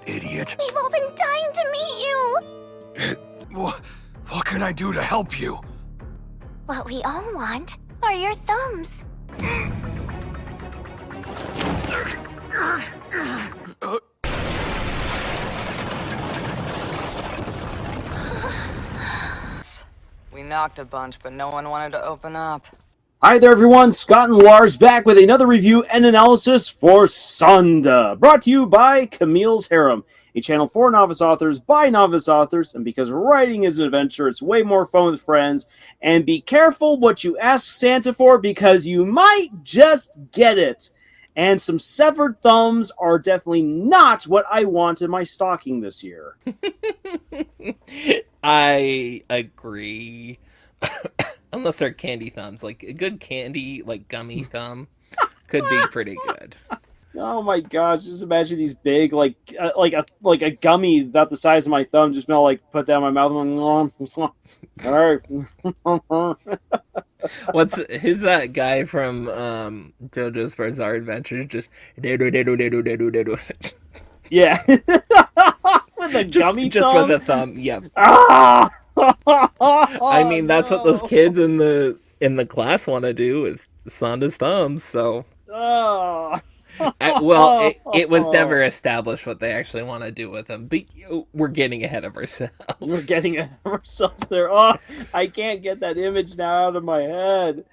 idiot. We've all been dying to meet you. What can I do to help you? What we all want are your thumbs. We knocked a bunch, but no one wanted to open up. Hi there, everyone. Scott and Lars back with another review and analysis for Sanda, brought to you by Camille's Harem, a channel for novice authors by novice authors. And because writing is an adventure, it's way more fun with friends. And be careful what you ask Santa for, because you might just get it. And some severed thumbs are definitely not what I want in my stocking this year. I agree. Unless they're candy thumbs. Like, a good candy, like, gummy thumb could be pretty good. Oh my gosh, just imagine these big, like a gummy about the size of my thumb, just like put down my mouth and all right. Who's that guy from JoJo's Bizarre Adventures? Just yeah. With a gummy just thumb? with a thumb, yep. Ah! I mean, that's what those kids in the class want to do with Sanda's thumbs, so... Oh. Well, it was never established what they actually want to do with them, but we're getting ahead of ourselves. We're getting ahead of ourselves there. Oh, I can't get that image now out of my head.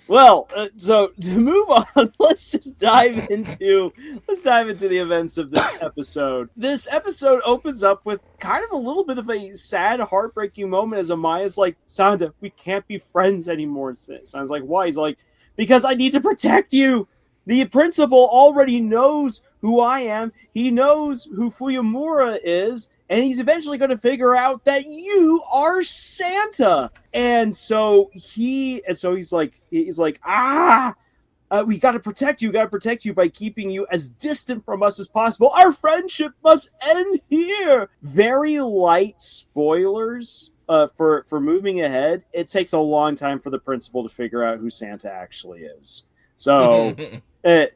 Well, so to move on, let's dive into the events of this episode. This episode opens up with kind of a little bit of a sad, heartbreaking moment as Amaya's like, Sanda, we can't be friends anymore. Sanda's like, why? He's like, because I need to protect you. The principal already knows who I am. He knows who Fuyamura is. And he's eventually going to figure out that you are Santa. And so he's like, we got to protect you. We got to protect you by keeping you as distant from us as possible. Our friendship must end here. Very light spoilers for moving ahead. It takes a long time for the principal to figure out who Santa actually is. So, and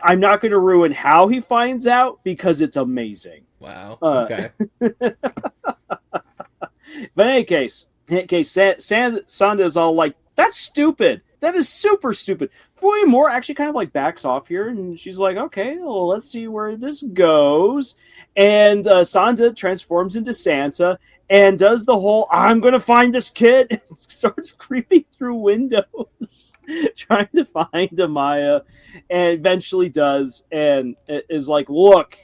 I'm not going to ruin how he finds out because it's amazing. Wow. Okay. But in any case, Sanda is all like, that's stupid. That is super stupid. Fuyamura actually kind of like backs off here, and she's like, okay, well, let's see where this goes. And Sanda transforms into Santa and does the whole, I'm going to find this kid, and starts creeping through windows, trying to find Amaya, and eventually does, and is like, look,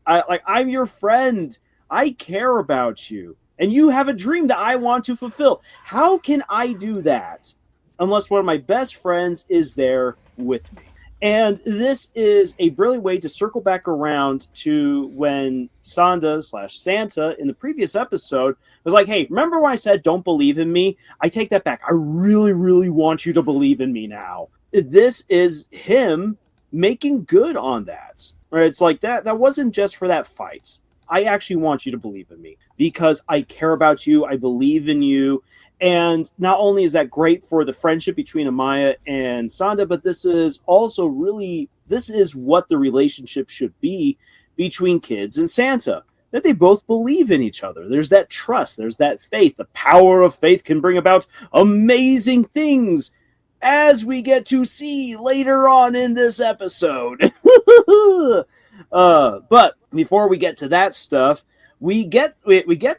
I'm your friend. I care about you. And you have a dream that I want to fulfill. How can I do that unless one of my best friends is there with me? And this is a brilliant way to circle back around to when Sanda/Santa in the previous episode was like, hey, remember when I said don't believe in me? I take that back. I really, really want you to believe in me now. This is him making good on that. Right? It's like that wasn't just for that fight. I actually want you to believe in me because I care about you. I believe in you. And not only is that great for the friendship between Amaya and Sanda, but this is what the relationship should be between kids and Santa, that they both believe in each other. There's that trust. There's that faith. The power of faith can bring about amazing things, as we get to see later on in this episode. But before we get to that stuff, we get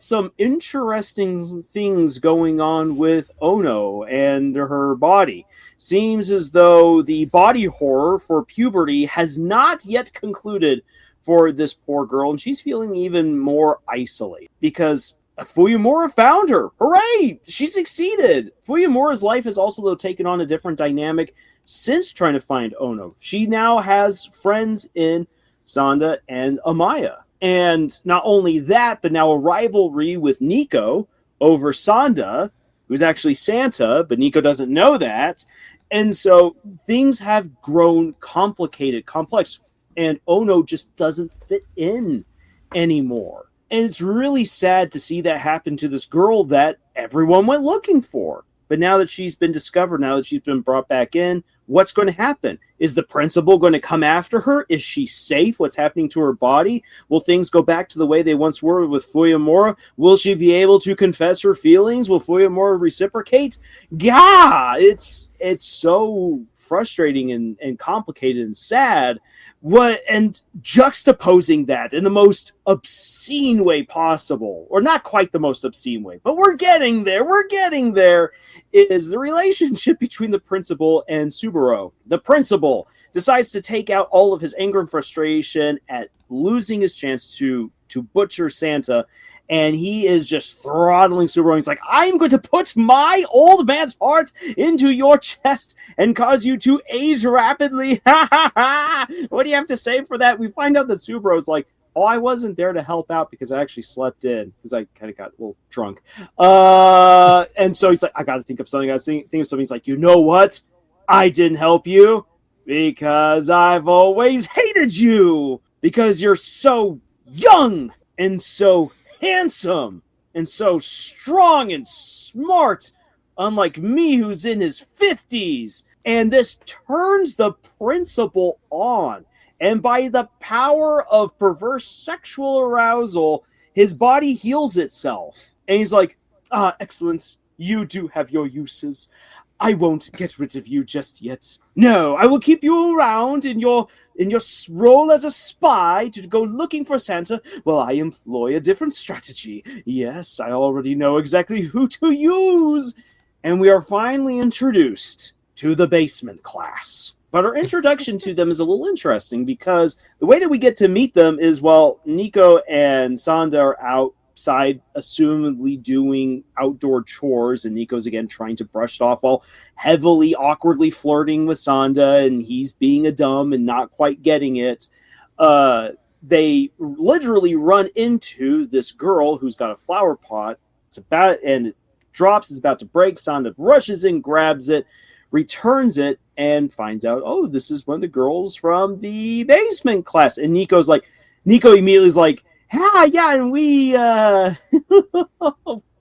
some interesting things going on with Ono and her body. Seems as though the body horror for puberty has not yet concluded for this poor girl, and she's feeling even more isolated because Fuyamura found her. Hooray! She succeeded. Fuyamura's life has also, though, taken on a different dynamic since trying to find Ono. She now has friends in Sanda and Amaya. And not only that, but now a rivalry with Nico over Sanda, who's actually Santa, but Nico doesn't know that. And so things have grown complicated, complex, and Ono just doesn't fit in anymore. And it's really sad to see that happen to this girl that everyone went looking for. But now that she's been discovered, now that she's been brought back in, What's going to happen? Is the principal going to come after her? Is she safe? What's happening to her body? Will things go back to the way they once were with Fuyamura? Will she be able to confess her feelings? Will Fuyamura reciprocate? Yeah, it's so frustrating and complicated and sad. And juxtaposing that in the most obscene way possible, or not quite the most obscene way, but we're getting there, is the relationship between the principal and Subaru. The principal decides to take out all of his anger and frustration at losing his chance to butcher Santa, and he is just throttling Subaru. He's like, I'm going to put my old man's heart into your chest and cause you to age rapidly. Ha ha ha! What do you have to say for that? We find out that Subaru's like, oh, I wasn't there to help out because I actually slept in because I kind of got a little drunk. And so he's like, I got to think of something. Think of something. He's like, you know what? I didn't help you because I've always hated you because you're so young and so handsome and so strong and smart, unlike me who's in his 50s. And this turns the principal on. And by the power of perverse sexual arousal, his body heals itself. And he's like, excellent. You do have your uses. I won't get rid of you just yet. No, I will keep you around in your role as a spy to go looking for Santa while I employ a different strategy. Yes, I already know exactly who to use. And we are finally introduced to the basement class. But our introduction to them is a little interesting because the way that we get to meet them is while Nico and Sanda are outside, assumedly doing outdoor chores, and Nico's again trying to brush it off while heavily, awkwardly flirting with Sanda, and he's being a dumb and not quite getting it. They literally run into this girl who's got a flower pot. And it drops. It's about to break. Sanda rushes in, grabs it, returns it, and finds out, oh, this is one of the girls from the basement class. And Nico immediately is like, yeah, and we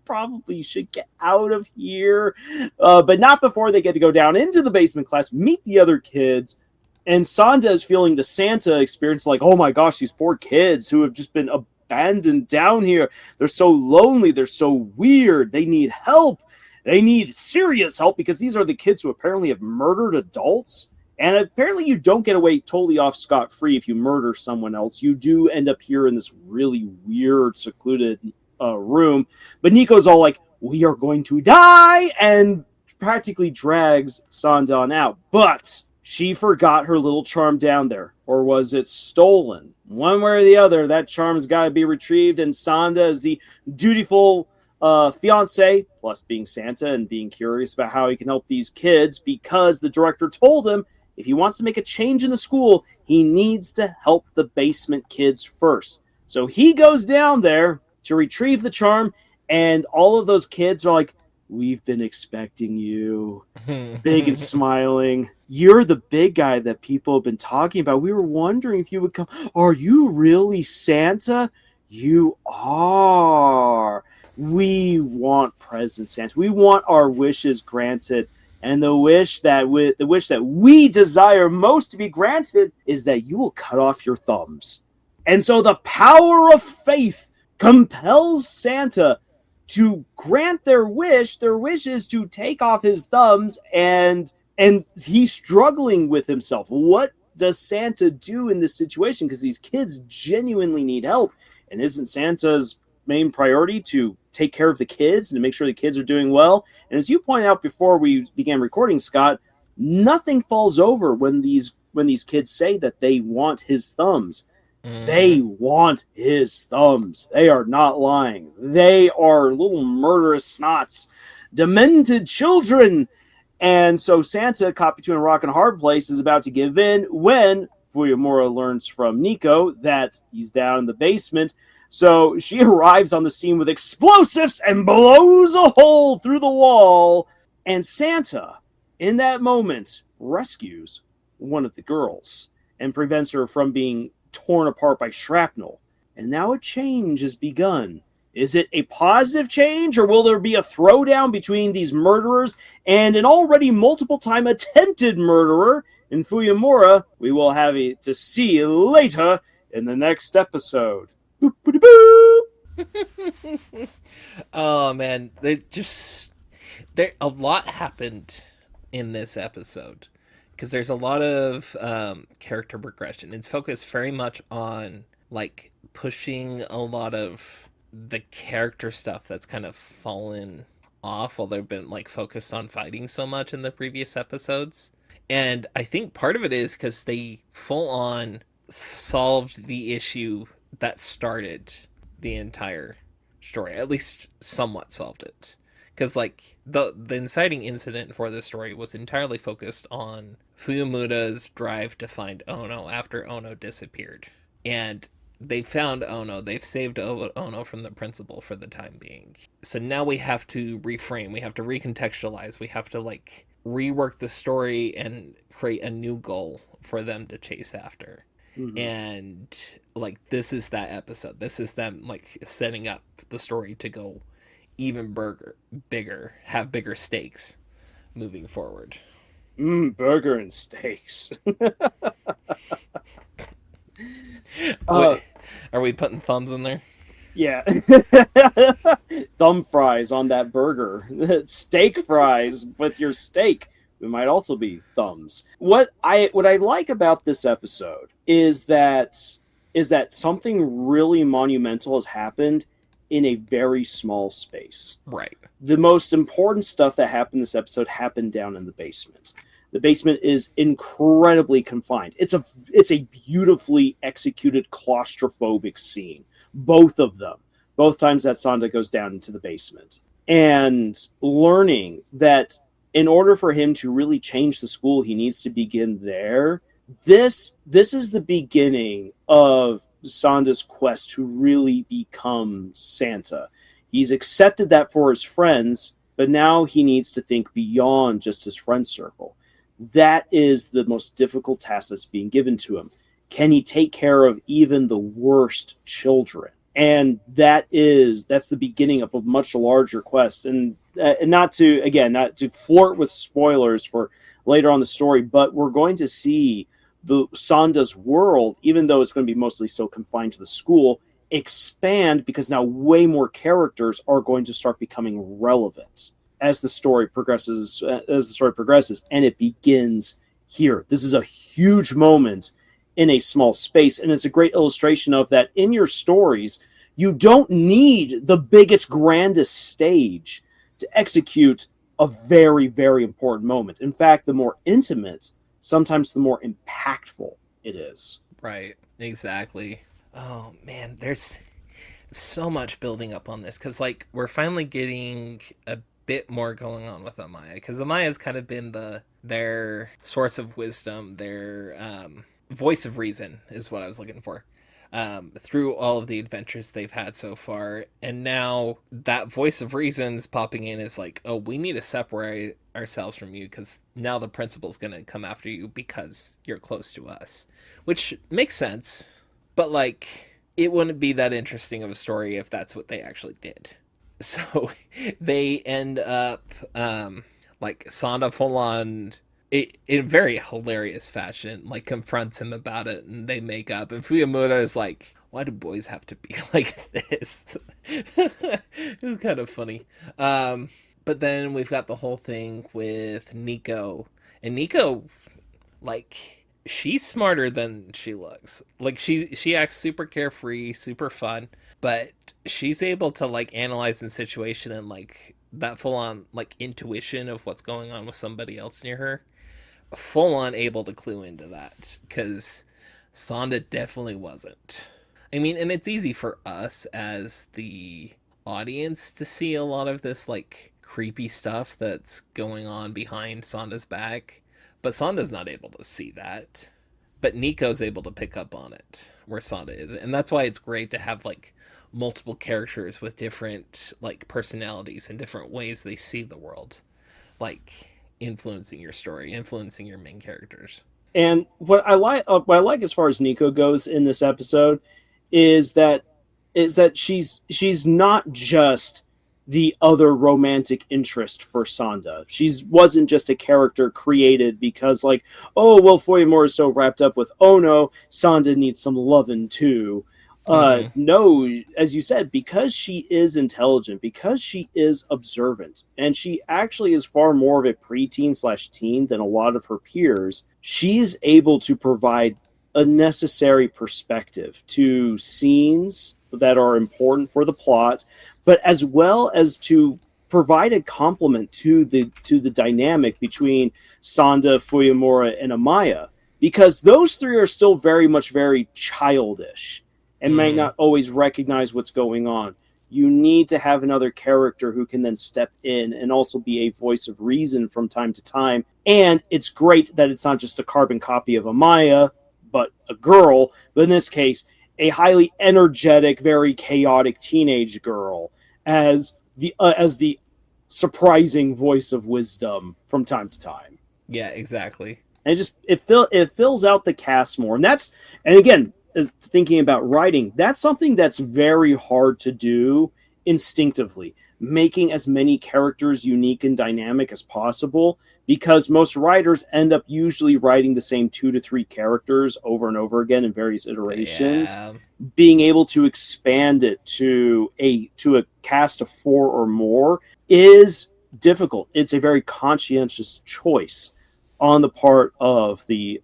probably should get out of here. But not before they get to go down into the basement class, meet the other kids. And Sanda is feeling the Santa experience, like, oh my gosh, these poor kids who have just been abandoned down here. They're so lonely. They're so weird. They need help. They need serious help because these are the kids who apparently have murdered adults. And apparently you don't get away totally off scot-free if you murder someone else. You do end up here in this really weird, secluded room. But Nico's all like, we are going to die, and practically drags Sandan out. But she forgot her little charm down there. Or was it stolen? One way or the other, that charm's got to be retrieved, and Sanda is the dutiful fiance, plus being Santa and being curious about how he can help these kids, because the director told him if he wants to make a change in the school, he needs to help the basement kids first. So he goes down there to retrieve the charm, and all of those kids are like, we've been expecting you. Big and smiling. You're the big guy that people have been talking about. We were wondering if you would come. Are you really Santa? You are. We want presents, Santa. We want our wishes granted. And the wish that we desire most to be granted is that you will cut off your thumbs. And so the power of faith compels Santa to grant their wish. Their wish is to take off his thumbs, and he's struggling with himself. What does Santa do in this situation? Because these kids genuinely need help. And isn't Santa's main priority to take care of the kids and to make sure the kids are doing well? And as you pointed out before we began recording, Scott, nothing falls over when these kids say that they want his thumbs. They want his thumbs. They are not lying. They are little murderous snots, demented children. And so Santa, caught between a rock and a hard place, is about to give in when Fuyamura learns from Nico that he's down in the basement. So she arrives on the scene with explosives and blows a hole through the wall. And Santa, in that moment, rescues one of the girls and prevents her from being torn apart by shrapnel. And now a change has begun Is it a positive change, or will there be a throwdown between these murderers and an already multiple time attempted murderer in Fuyamura? We will have it to see later in the next episode. Boop, boop, boop. Oh man, a lot happened in this episode because there's a lot of character progression. It's focused very much on like pushing a lot of the character stuff that's kind of fallen off while they've been like focused on fighting so much in the previous episodes. And I think part of it is because they full on solved the issue that started the entire story, at least somewhat solved it. Because like the inciting incident for the story was entirely focused on Fuyamura's drive to find Ono after Ono disappeared. And they found Ono. They've saved Ono from the principal for the time being. So now we have to reframe. We have to recontextualize. We have to like rework the story and create a new goal for them to chase after. Mm-hmm. And like this is that episode. This is them like setting up the story to go even bigger, have bigger stakes moving forward. Burger and steaks. Wait, are we putting thumbs in there? Yeah. Thumb fries on that burger. Steak fries with your steak. It might also be thumbs. What I like about this episode is that something really monumental has happened in a very small space. Right. The most important stuff that happened this episode happened down in the basement. The basement is incredibly confined. It's a beautifully executed claustrophobic scene. Both of them. Both times that Sanda goes down into the basement. And learning that in order for him to really change the school, he needs to begin there. This is the beginning of Sanda's quest to really become Santa. He's accepted that for his friends, but now he needs to think beyond just his friend circle. That is the most difficult task that's being given to him. Can he take care of even the worst children? And that's the beginning of a much larger quest. And not to flirt with spoilers for later on the story, but we're going to see the Sanda's world, even though it's going to be mostly still confined to the school, expand because now way more characters are going to start becoming relevant as the story progresses, and it begins here. This is a huge moment in a small space, and it's a great illustration of that. In your stories, you don't need the biggest, grandest stage to execute a very, very important moment. In fact, the more intimate, sometimes the more impactful it is. Right, exactly. Oh man, there's so much building up on this because like we're finally getting a bit more going on with Amaya, because Amaya's kind of been their source of wisdom, their voice of reason is what I was looking for, through all of the adventures they've had so far. And now that voice of reason's popping in is like, oh, we need to separate ourselves from you because now the principal's gonna come after you because you're close to us, which makes sense, but like it wouldn't be that interesting of a story if that's what they actually did. So they end up like Sanda full on in a very hilarious fashion like confronts him about it, and they make up, and Fuyamura is like, why do boys have to be like this? It was kind of funny. But then we've got the whole thing with Nico, and Nico, like, she's smarter than she looks. Like she acts super carefree, super fun, but she's able to like analyze the situation and like that full on like intuition of what's going on with somebody else near her. Full on able to clue into that, because Sanda definitely wasn't. I mean, and it's easy for us as the audience to see a lot of this like creepy stuff that's going on behind Sanda's back, but Sanda's not able to see that. But Nico's able to pick up on it where Sanda isn't, and that's why it's great to have like multiple characters with different like personalities and different ways they see the world, like influencing your story, influencing your main characters. And what I like as far as Nico goes in this episode is that is that she's not just the other romantic interest for Sanda. She wasn't just a character created because, like, oh, well, Fuyamura is so wrapped up with Ono, Sanda needs some lovin' too. Mm-hmm. No, as you said, because she is intelligent, because she is observant, and she actually is far more of a preteen/teen than a lot of her peers, she is able to provide a necessary perspective to scenes that are important for the plot, but as well as to provide a complement to the dynamic between Sanda, Fuyamura, and Amaya, because those three are still very childish and might Mm-hmm. not always recognize what's going on. You need to have another character who can then step in and also be a voice of reason from time to time. And it's great that it's not just a carbon copy of Amaya, but a girl, but in this case, a highly energetic, very chaotic teenage girl as the surprising voice of wisdom from time to time. Yeah, exactly. And it fills out the cast more, and again, thinking about writing, that's something that's very hard to do instinctively, making as many characters unique and dynamic as possible, because most writers end up usually writing the same 2 to 3 characters over and over again in various iterations. Yeah. Being able to expand it to a cast of 4 or more is difficult. It's a very conscientious choice on the part of the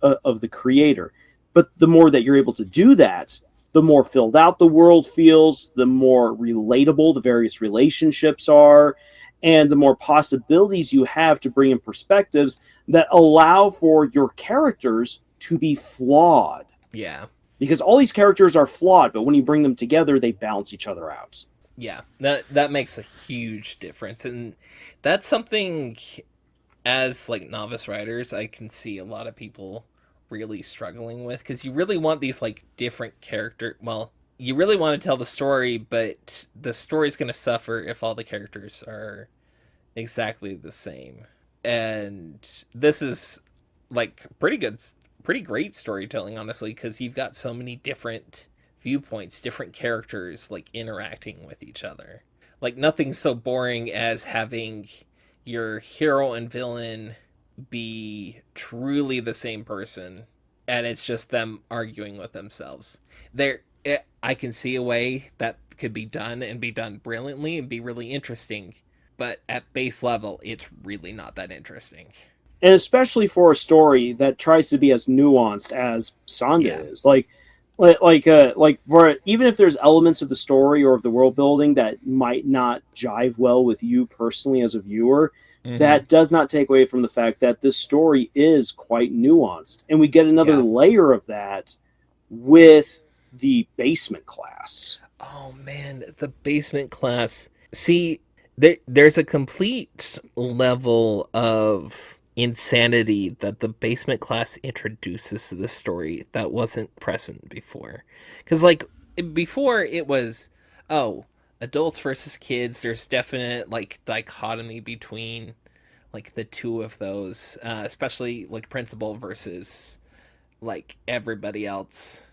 creator. But the more that you're able to do that, the more filled out the world feels, the more relatable the various relationships are, and the more possibilities you have to bring in perspectives that allow for your characters to be flawed. Yeah. Because all these characters are flawed, but when you bring them together, they balance each other out. Yeah. That makes a huge difference. And that's something, as like novice writers, I can see a lot of people really struggling with, because you really want these like different you really want to tell the story, but the story's going to suffer if all the characters are exactly the same. And this is like pretty great storytelling, honestly, because you've got so many different viewpoints, different characters like interacting with each other. Like nothing's so boring as having your hero and villain be truly the same person, and it's just them arguing with themselves. I can see a way that could be done and be done brilliantly and be really interesting, but at base level, it's really not that interesting. And especially for a story that tries to be as nuanced as Sanda is, like for even if there's elements of the story or of the world building that might not jive well with you personally as a viewer, that does not take away from the fact that this story is quite nuanced, and we get another layer of that with the basement class. Oh man, the basement class. See, there's a complete level of insanity that the basement class introduces to the story that wasn't present before. Because like before it was, oh, adults versus kids. There's definite like dichotomy between like the two of those, especially like principal versus like everybody else,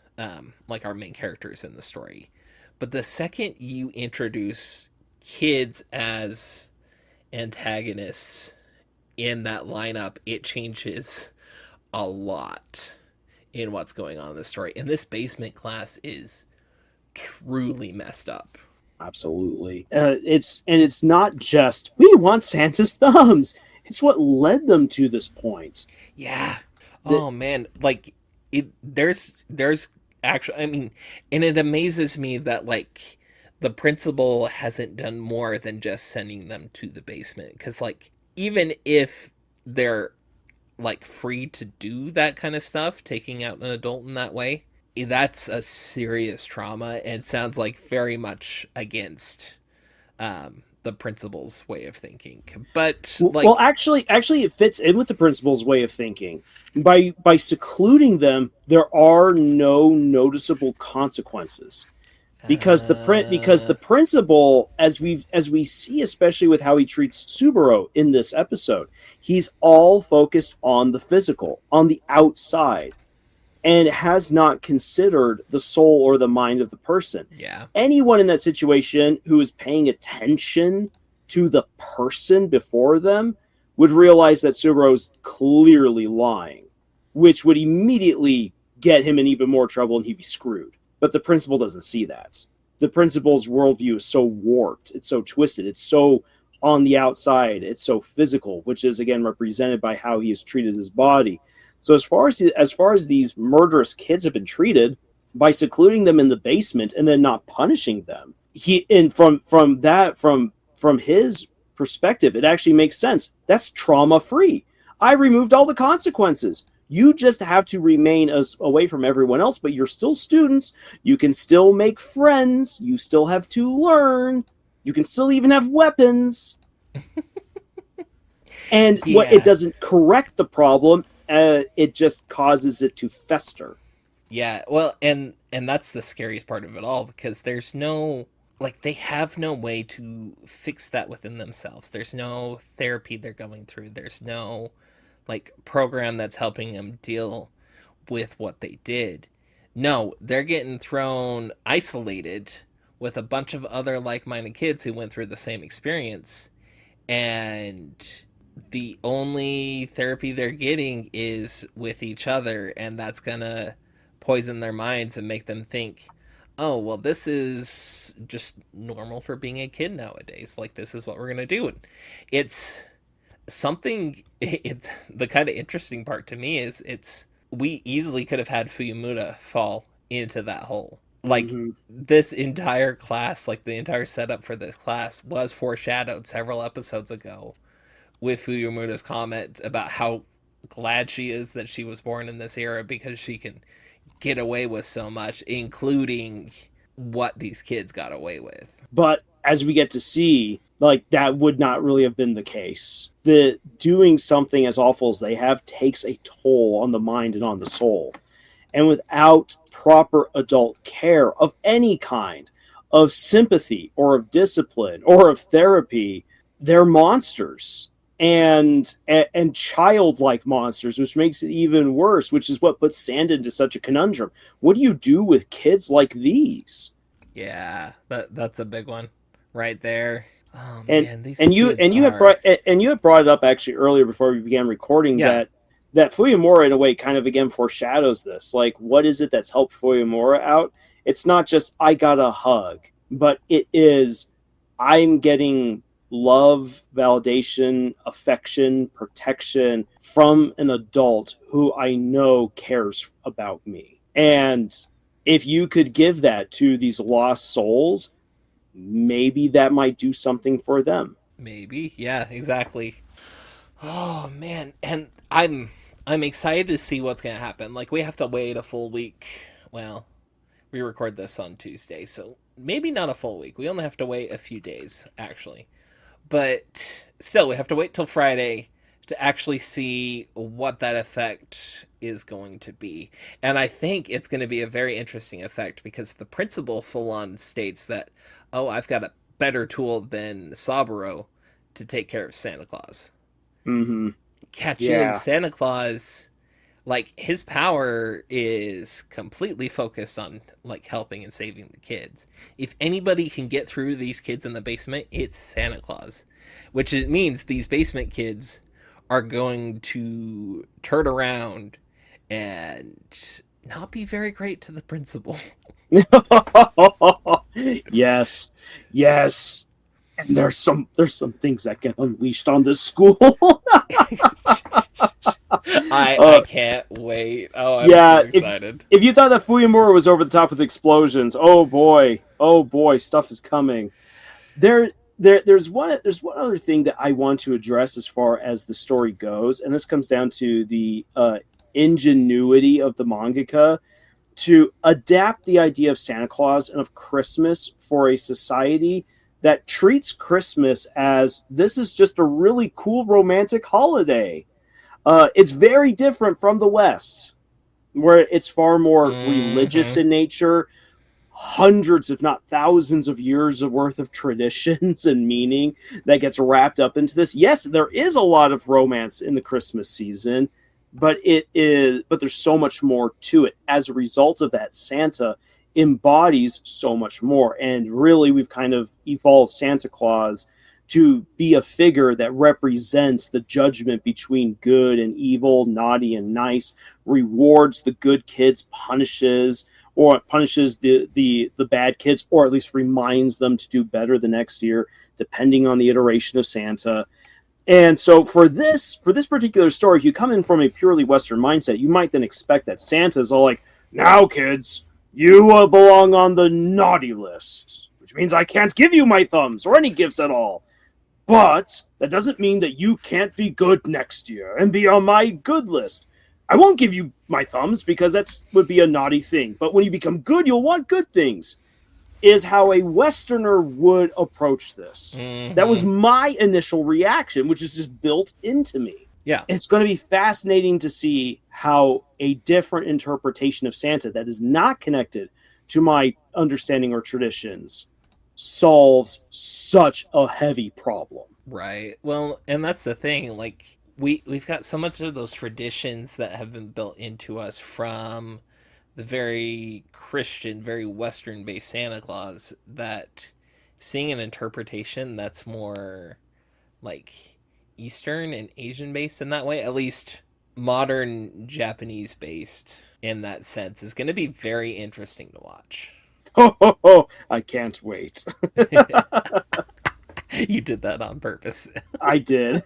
like our main characters in the story. But the second you introduce kids as antagonists in that lineup, it changes a lot in what's going on in the story. And this basement class is truly messed up. Absolutely. It's not just we want Santa's thumbs. It's what led them to this point. Yeah. Oh man, like there's actually, I mean, and it amazes me that like the principal hasn't done more than just sending them to the basement, because like even if they're like free to do that kind of stuff, taking out an adult in that way, that's a serious trauma, and sounds like very much against the principal's way of thinking. But like, well, actually, it fits in with the principal's way of thinking. By secluding them, there are no noticeable consequences. Because the principal, as we see, especially with how he treats Subaru in this episode, he's all focused on the physical, on the outside. and has not considered the soul or the mind of the person. Yeah. Anyone in that situation who is paying attention to the person before them would realize that Subaru's clearly lying, which would immediately get him in even more trouble and he'd be screwed. But the principal doesn't see that. The principal's worldview is so warped, it's so twisted, it's so on the outside, it's so physical, which is again represented by how he has treated his body. So as far as these murderous kids have been treated, by secluding them in the basement and then not punishing them, from his perspective, it actually makes sense. That's trauma free. I removed all the consequences. You just have to remain away from everyone else, but you're still students. You can still make friends. You still have to learn. You can still even have weapons. And what it doesn't correct the problem, it just causes it to fester. Yeah, well, and that's the scariest part of it all, because there's no, like, they have no way to fix that within themselves. There's no therapy they're going through. There's no, like, program that's helping them deal with what they did. No, they're getting thrown isolated with a bunch of other like-minded kids who went through the same experience, and the only therapy they're getting is with each other, and that's gonna poison their minds and make them think, oh, well, this is just normal for being a kid nowadays. Like, this is what we're gonna do. And it's something, it's the kind of interesting part to me is we easily could have had Fuyumura fall into that hole. Like, this entire class, like the entire setup for this class was foreshadowed several episodes ago with Fuyumura's comment about how glad she is that she was born in this era because she can get away with so much, including what these kids got away with. But as we get to see, like, that would not really have been the case. The doing something as awful as they have takes a toll on the mind and on the soul. And without proper adult care of any kind, of sympathy or of discipline or of therapy, they're monsters. And childlike monsters, which makes it even worse, which is what puts Sanda into such a conundrum. What do you do with kids like these? Yeah, that's a big one right there. Oh, man, you had brought it up actually earlier before we began recording, that Fuyumura in a way kind of again foreshadows this. Like, what is it that's helped Fuyumura out? It's not just I got a hug, but it is I'm getting love, validation, affection, protection from an adult who I know cares about me. And if you could give that to these lost souls, maybe that might do something for them. Maybe, yeah, exactly. Oh man, and I'm excited to see what's gonna happen. Like, we have to wait a full week. Well, we record this on Tuesday, so maybe not a full week. We only have to wait a few days, actually. But still, we have to wait till Friday to actually see what that effect is going to be. And I think it's going to be a very interesting effect because the principal full-on states that, oh, I've got a better tool than Subaru to take care of Santa Claus. Mm-hmm. Catch in, Santa Claus, like, his power is completely focused on, like, helping and saving the kids. If anybody can get through these kids in the basement, it's Santa Claus. Which it means these basement kids are going to turn around and not be very great to the principal. Yes. And there's some things that get unleashed on this school. I can't wait. Oh, I'm so excited. If you thought that Fuyumura was over the top with explosions, oh boy, stuff is coming. There's one other thing that I want to address as far as the story goes, and this comes down to the ingenuity of the mangaka to adapt the idea of Santa Claus and of Christmas for a society that treats Christmas as this is just a really cool romantic holiday. It's very different from the West, where it's far more religious in nature, hundreds, if not thousands of years of worth of traditions and meaning that gets wrapped up into this. Yes, there is a lot of romance in the Christmas season, but there's so much more to it. As a result of that, Santa embodies so much more, and really we've kind of evolved Santa Claus to be a figure that represents the judgment between good and evil, naughty and nice, rewards the good kids, punishes the bad kids, or at least reminds them to do better the next year, depending on the iteration of Santa. And so for this particular story, if you come in from a purely Western mindset, you might then expect that Santa's all like, now kids, you belong on the naughty list, which means I can't give you my thumbs or any gifts at all. But that doesn't mean that you can't be good next year and be on my good list. I won't give you my thumbs because that would be a naughty thing. But when you become good, you'll want good things, is how a Westerner would approach this. Mm-hmm. That was my initial reaction, which is just built into me. Yeah. It's going to be fascinating to see how a different interpretation of Santa that is not connected to my understanding or traditions solves such a heavy problem. Right. Well, and that's the thing. Like, we've got so much of those traditions that have been built into us from the very Christian, very Western-based Santa Claus, that seeing an interpretation that's more like Eastern and Asian-based in that way, at least modern Japanese-based in that sense, is going to be very interesting to watch. Oh, I can't wait. You did that on purpose. I did.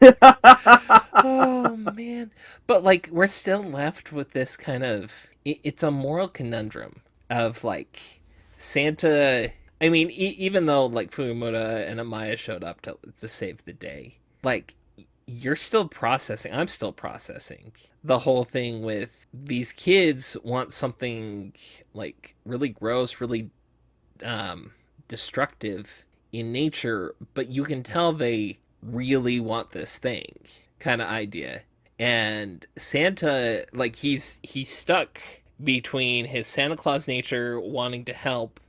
Oh, man. But, like, we're still left with this kind of... It's a moral conundrum of, like, Santa... I mean, even though, like, Fumimura and Amaya showed up to save the day, like, you're still processing. I'm still processing the whole thing with these kids want something, like, really gross, really destructive in nature, but you can tell they really want this thing kind of idea. And Santa, like, he's stuck between his Santa Claus nature wanting to help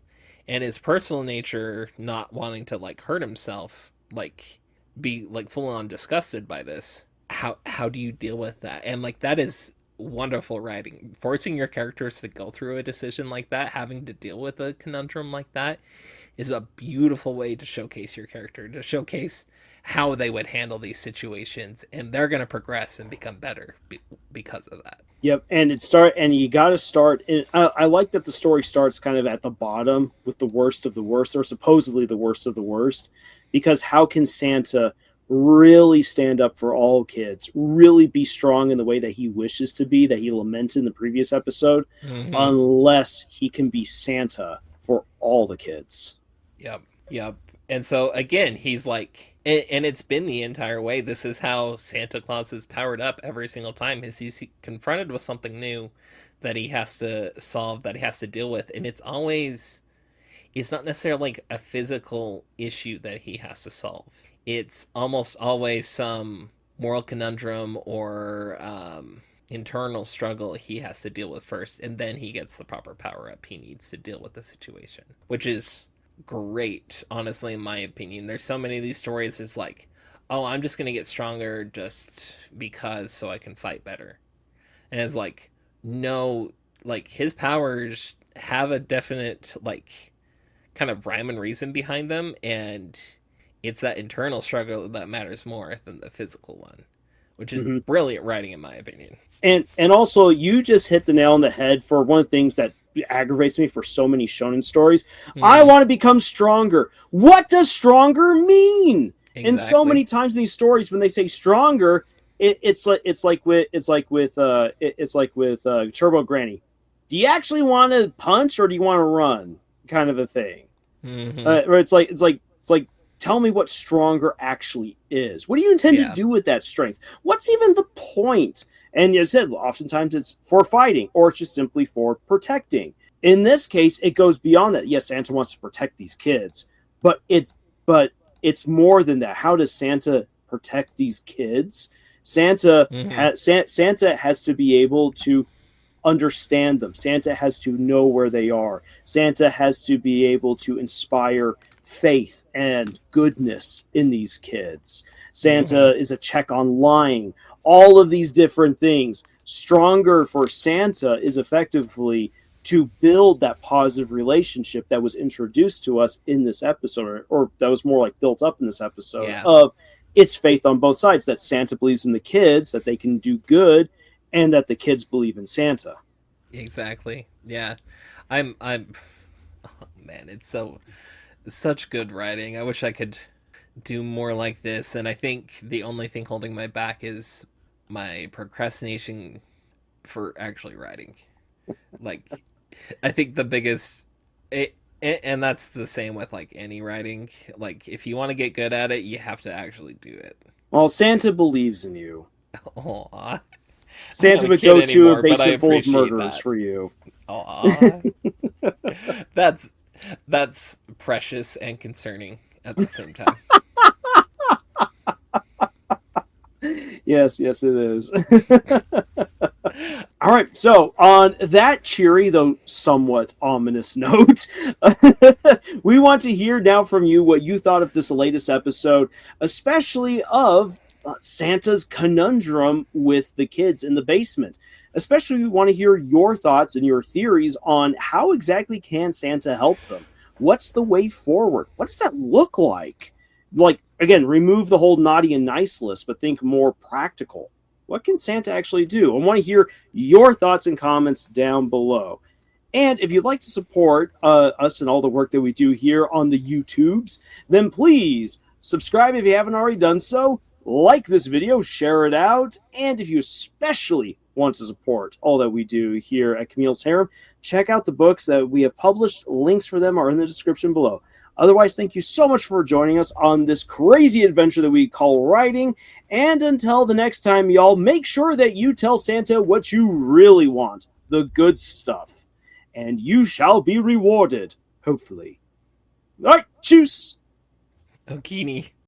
and his personal nature not wanting to, like, hurt himself, like, be, like, full on disgusted by this. How do you deal with that? And, like, that is wonderful writing. Forcing your characters to go through a decision like that, having to deal with a conundrum like that, is a beautiful way to showcase your character, to showcase how they would handle these situations, and they're going to progress and become better because of that. Yep, and you got to start. And I like that the story starts kind of at the bottom with the worst of the worst, or supposedly the worst of the worst, because how can Santa really stand up for all kids, really be strong in the way that he wishes to be, that he lamented in the previous episode, unless he can be Santa for all the kids? Yep. And so, again, he's like, and it's been the entire way, this is how Santa Claus is powered up every single time, is he's confronted with something new that he has to solve, that he has to deal with, and it's not necessarily like a physical issue that he has to solve. It's almost always some moral conundrum or internal struggle he has to deal with first, and then he gets the proper power up he needs to deal with the situation, which is great, honestly, in my opinion. There's so many of these stories, it's like, oh, I'm just going to get stronger just because so I can fight better. And it's like, no, like, his powers have a definite, like, kind of rhyme and reason behind them, and it's that internal struggle that matters more than the physical one, which is brilliant writing, in my opinion. And also, you just hit the nail on the head for one of the things that aggravates me for so many shonen stories. I want to become stronger. What does stronger mean? Exactly. And so many times in these stories, when they say stronger, it's like with Turbo Granny. Do you actually want to punch or do you want to run? Kind of a thing. Or it's like tell me what stronger actually is. What do you intend to do with that strength? What's even the point? And as I said, oftentimes it's for fighting, or it's just simply for protecting. In this case, it goes beyond that. Yes, Santa wants to protect these kids, but it's more than that. How does Santa protect these kids? Santa has to be able to understand them. Santa has to know where they are. Santa has to be able to inspire faith and goodness in these kids. Santa is a check on lying. All of these different things. stronger for Santa is effectively to build that positive relationship that was introduced to us in this episode, or that was more like built up in this episode, Yeah. of it's faith on both sides, that Santa believes in the kids, that they can do good, and that the kids believe in Santa. Exactly. Yeah. I'm oh, man, it's such good writing. I wish I could do more like this, and I think the only thing holding my back is my procrastination for actually writing. Like, I think the biggest and that's the same with like any writing. Like, if you want to get good at it, you have to actually do it. Well, Santa believes in you. Aw. Santa I'm not a would kid go to anymore, a but I basement full of appreciate murderers that. for you. Aw. That's precious and concerning at the same time. Yes, it is. All right, so on that cheery, though somewhat ominous note, we want to hear now from you what you thought of this latest episode, especially of Santa's conundrum with the kids in the basement. Especially, we want to hear your thoughts and your theories on how exactly can Santa help them. What's the way forward? What does that look like? Like, again, remove the whole naughty and nice list, but think more practical. What can Santa actually do? I want to hear your thoughts and comments down below. And if you'd like to support us and all the work that we do here on the YouTubes, then please subscribe if you haven't already done so. Like this video, share it out, and if you especially want to support all that we do here at Camille's Harem, check out the books that we have published. Links for them are in the description below. Otherwise, thank you so much for joining us on this crazy adventure that we call writing. And until the next time, y'all, make sure that you tell Santa what you really want, the good stuff. And you shall be rewarded, hopefully. All right, choose. Okini.